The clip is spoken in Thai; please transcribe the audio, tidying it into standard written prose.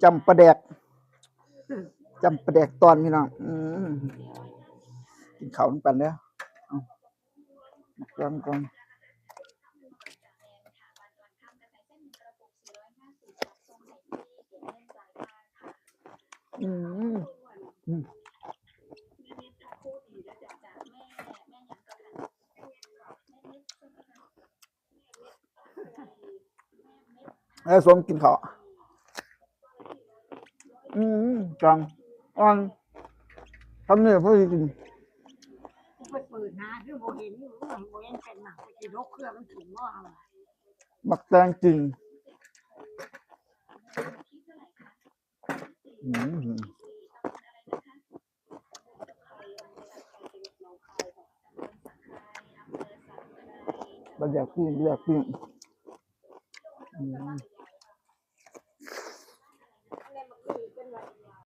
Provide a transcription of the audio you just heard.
จำปลาแดกจำปลาแดกตอนพี่น้องกินข้าวน้ำกันเด้อเอาก่อนอืมสมกินข้าวจังอ่อนทำเนี่ยพอดีกินไปเปิดหาคือโบเห็นอยู่โบเห็นเป็นหนักไปกินรกเครื่องมันถุงว่าอะไร บักแตงจริงบรรยากาศ